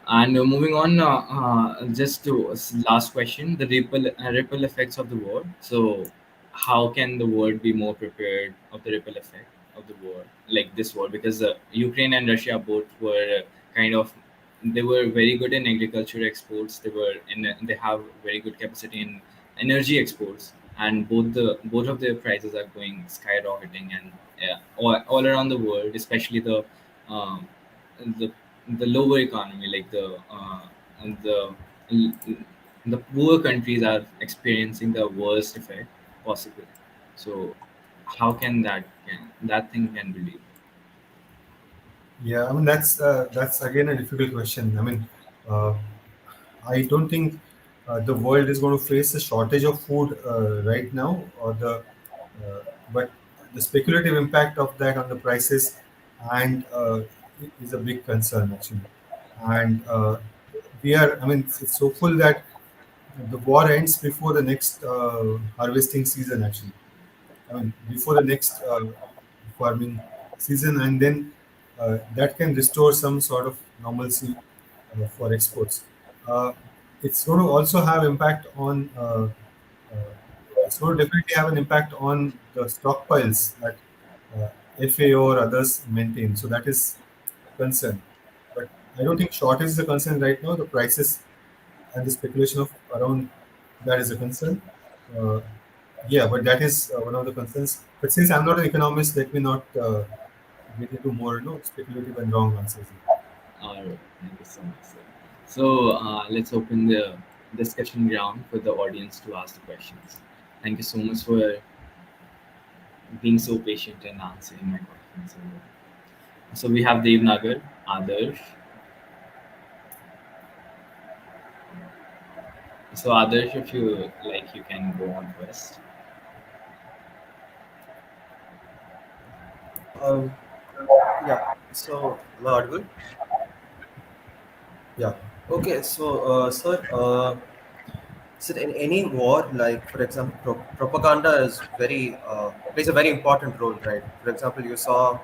And moving on, just to last question, the ripple effects of the war. So, how can the world be more prepared of the ripple effect of the war, like this war? Because Ukraine and Russia both were kind of, they were very good in agriculture exports. They have very good capacity in energy exports, and both of their prices are going skyrocketing, and all around the world, especially um, the the lower economy, like the the poor countries are experiencing the worst effect possible. So how can that thing can be? Yeah, I mean that's again a difficult question. I mean, uh, I don't think the world is going to face a shortage of food right now, or but the speculative impact of that on the prices and is a big concern actually. And I mean, it's hopeful that the war ends before the next harvesting season actually. I mean, before the next farming season, and then that can restore some sort of normalcy for exports. Uh, it's going to also have impact on. It's going to definitely have an impact on the stockpiles that uh, FAO or others maintain. So that is a concern. But I don't think shortage is a concern right now. The prices and the speculation of around That is a concern. Uh, yeah, but that is one of the concerns. But since I'm not an economist, let me not get into more, speculative and wrong answers. All right, thank you so much, sir. So let's open the discussion ground for the audience to ask the questions. Thank you so much for being so patient and answering my questions. So we have Devnagar, Adarsh. So Adarsh, if you like, you can go on first. Um, yeah. So, am I audible? Yeah. Okay. So, sir, so in any war, like for example, propaganda is very plays a very important role, right? For example, you saw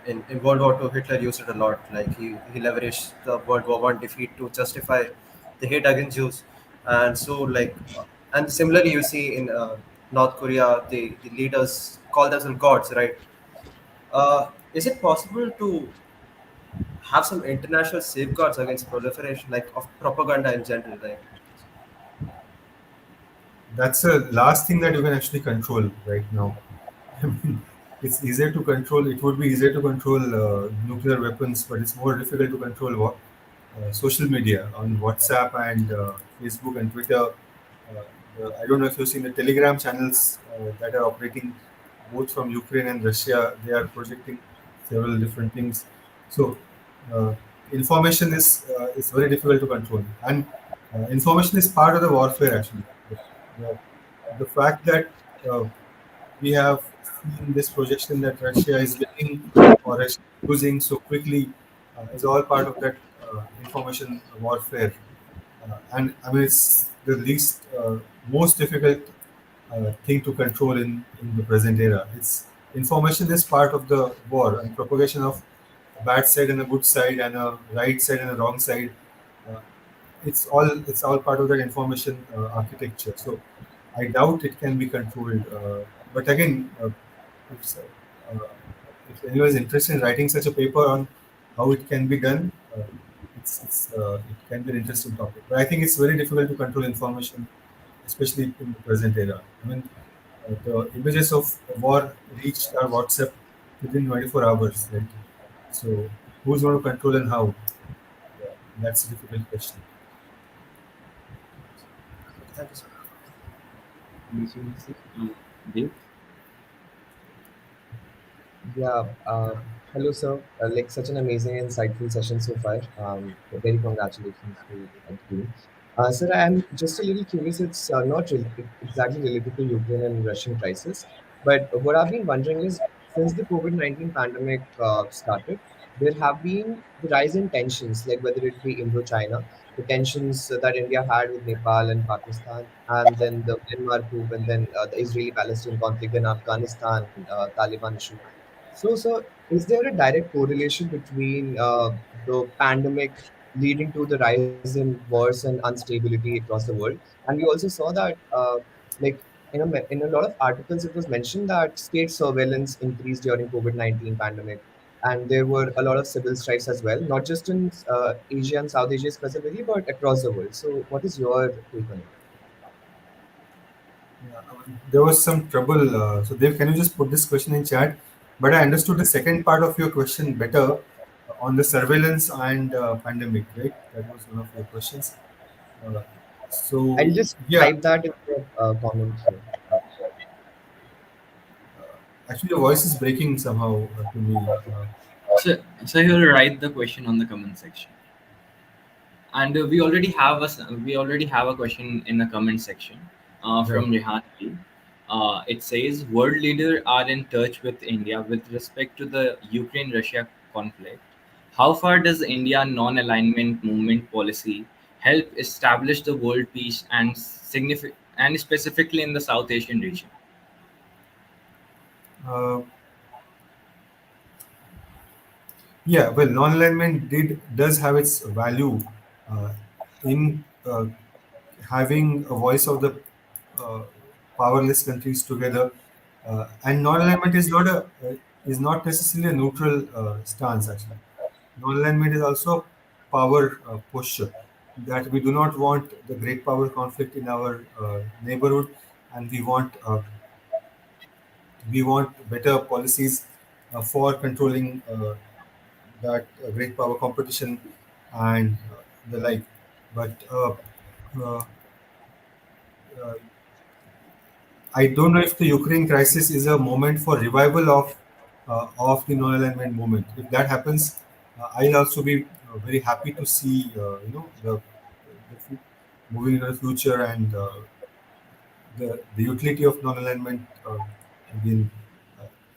in World War II, Hitler used it a lot. Like he leveraged the World War One defeat to justify the hate against Jews, and so and similarly, you see in North Korea, the leaders call themselves gods, right? Is it possible to have some international safeguards against proliferation, like of propaganda in general, like? That's the last thing that you can actually control right now. I mean, it's easier to control. It would be easier to control nuclear weapons, but it's more difficult to control social media on WhatsApp and Facebook and Twitter. I don't know if you've seen the Telegram channels that are operating both from Ukraine and Russia. They are projecting several different things. So uh, information is very difficult to control, and information is part of the warfare actually. The, the fact that uh, we have seen this projection that Russia is winning or Russia is losing so quickly is all part of that information warfare. And I mean, it's the least, most difficult thing to control in the present era. It's information is part of the war and propagation of a bad side and a good side and a right side and a wrong side. Uh, it's all part of that information architecture. So I doubt it can be controlled. But again, if, uh, if anyone is interested in writing such a paper on how it can be done, it can be an interesting topic. But I think it's very difficult to control information, especially in the present era. I mean, the images of war reached our WhatsApp within 24 hours, right? So who's going to control and how? Yeah, that's a difficult question. Thank you, sir. Thank you so much, sir. Dev? Yeah, hello, sir. Like such an amazing, insightful session so far. Very congratulations to the team. Sir, I'm just a little curious. It's not exactly related to Ukraine and Russian crisis, but what I've been wondering is since the COVID-19 pandemic started, there have been the rise in tensions, like whether it be Indo-China, the tensions that India had with Nepal and Pakistan, and then the Myanmar coup, and then the Israeli-Palestine conflict, then Afghanistan, Taliban issue. So, is there a direct correlation between the pandemic leading to the rise in wars and instability across the world? And we also saw that, like in a lot of articles, it was mentioned that state surveillance increased during COVID-19 pandemic, and there were a lot of civil strikes as well, not just in Asia and South Asia specifically, but across the world. So, what is your take on it? Yeah, I mean, there was some trouble. So, Dev, can you just put this question in chat? But I understood the second part of your question better on the surveillance and pandemic, right? That was one of your questions. Uh, so, I'll just yeah, type that in the comment here. actually, your voice is breaking somehow to me. So he'll write the question on the comment section. And we already have a question in the comment section Right. from Rehan Ali. It says world leaders are in touch with India with respect to the Ukraine-Russia conflict. How far does India non-alignment movement policy help establish the world peace and specifically in the South Asian region? Uh, yeah, well, non-alignment does have its value uh, in having a voice of the uh, powerless countries together, and non-alignment is not necessarily a neutral stance. Actually, non-alignment is also a power posture. that we do not want the great power conflict in our neighborhood, and we want better policies for controlling that great power competition and the like. But uh, uh, I don't know if the Ukraine crisis is a moment for revival of the non-alignment movement. If that happens, I'll also be very happy to see moving into the future, and the utility of non-alignment again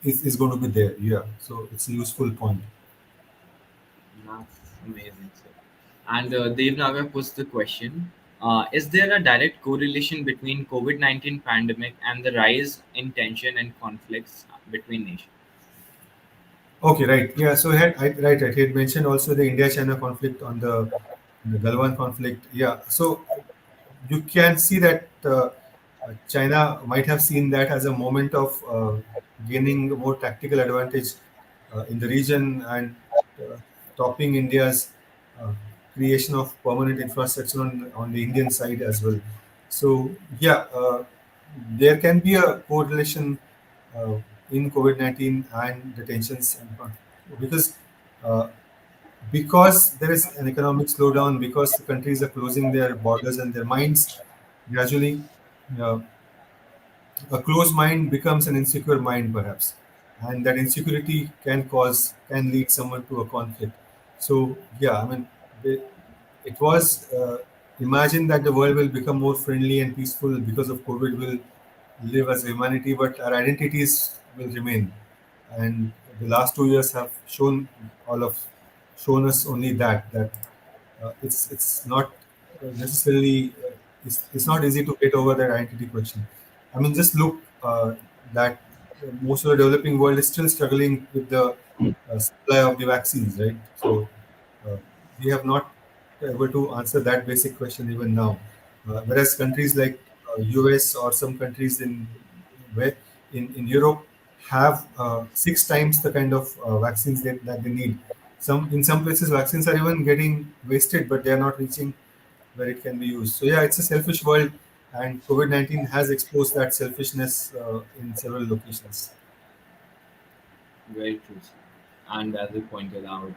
is going to be there. Yeah, so it's a useful point. That's amazing, sir. And Dev Nagar puts the question: is there a direct correlation between COVID-19 pandemic and the rise in tension and conflicts between nations? Okay, right. Yeah, so right. He had mentioned also the India-China conflict on the Galwan conflict. Yeah, so you can see that China might have seen that as a moment of gaining a more tactical advantage in the region, and uh, topping India's uh, creation of permanent infrastructure on the Indian side as well. So, yeah, there can be a correlation uh, in COVID-19 and the tensions, because uh, because there is an economic slowdown, because the countries are closing their borders and their minds gradually, uh, a closed mind becomes an insecure mind, perhaps, and that insecurity can lead someone to a conflict. So, yeah, I mean, the, it was imagined that the world will become more friendly and peaceful because of COVID. Will live as humanity, but our identities will remain. And the last 2 years have shown us only that it's not necessarily it's not easy to get over that identity question. I mean, just look that most of the developing world is still struggling with the supply of the vaccines, right? So uh, we have not able to answer that basic question even now. Whereas countries like US or some countries where in Europe have 6 times the kind of vaccines that they need. In some places vaccines are even getting wasted, but they are not reaching where it can be used. So yeah, it's a selfish world, and COVID-19 has exposed that selfishness in several locations. Very true, sir. And as you pointed out,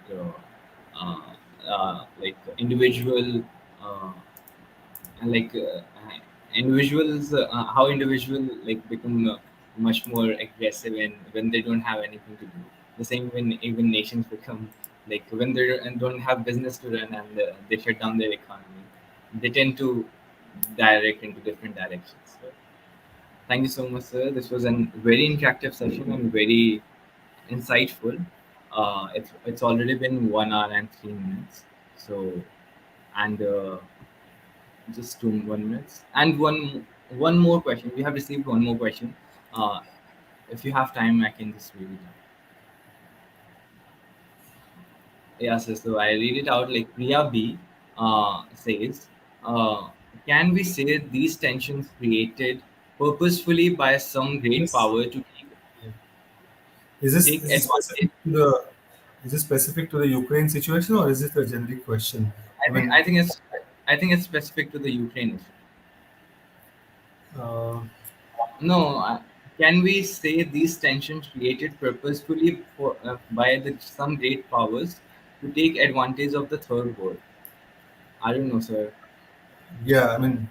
like individual, uh, like individuals, how individual like become much more aggressive and when they don't have anything to do. The same when even nations become like when they and don't have business to run and they shut down their economy, they tend to direct into different directions. So, thank you so much, sir. This was a very interactive session and very insightful. It's already been 1 hour and 3 minutes. So and just 1 minute and one more question. We have received one more question. Uh, if you have time, I can just read it out. Yes, so I read it out like Priya B says, uh, can we say these tensions created purposefully by some great Yes. power to Yeah. Is take this specific advantage? to the Ukraine situation, or is it a generic question? I I think mean, I think it's I think it's specific to the Ukraine issue. uh, No, can we say these tensions created purposefully by some great powers to take advantage of the third world? I don't know, sir. yeah, I mean,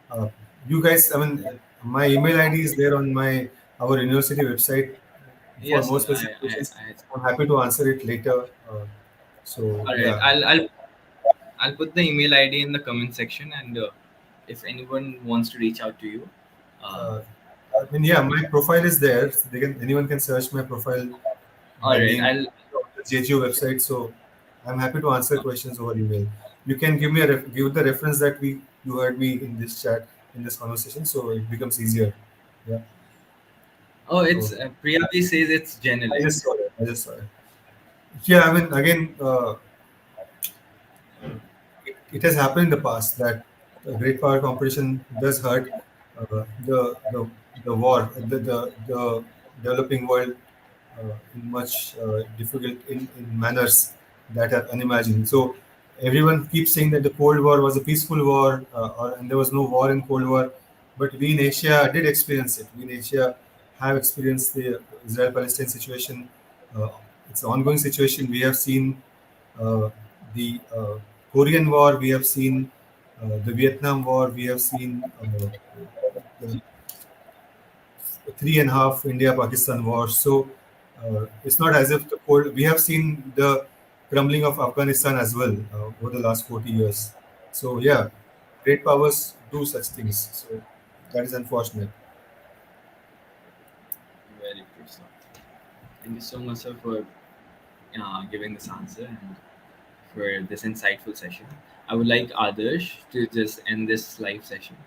uh, you guys, I mean, my email ID is there on my our university website for Yes, more sir. specific questions. I'm happy to answer it later. So All right. yeah, I'll put the email ID in the comment section, and if anyone wants to reach out to you, uh, uh, I mean, yeah, my profile is there. So anyone can search my profile all by right. name on the JGO website. So I'm happy to answer questions over email. You can give the reference that we you heard me in this chat, in this conversation, so it becomes easier. Yeah. Oh, it's So Priya B says it's I generic. just saw it. I just saw it. Yeah, I mean, again, it has happened in the past that great power competition does hurt the war, the developing world in much difficult in manners that are unimagined. So everyone keeps saying that the Cold War was a peaceful war, and there was no war in Cold War. But we in Asia did experience it. We in Asia have experienced the Israel-Palestine situation. Uh, it's an ongoing situation. We have seen uh, the Korean War. We have seen the Vietnam War. We have seen the 3.5 India-Pakistan war. So it's not as if the cold. We have seen the crumbling of Afghanistan as well over the last 40 years. So yeah, great powers do such things. So that is unfortunate. Very true, sir. Thank you so much, sir, for giving this answer and for this insightful session. I would like Adarsh to just end this live session.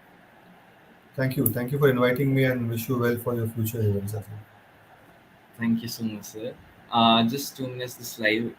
Thank you. Thank you for inviting me and wish you well for your future events as well. Thank you so much, sir. Just 2 minutes this live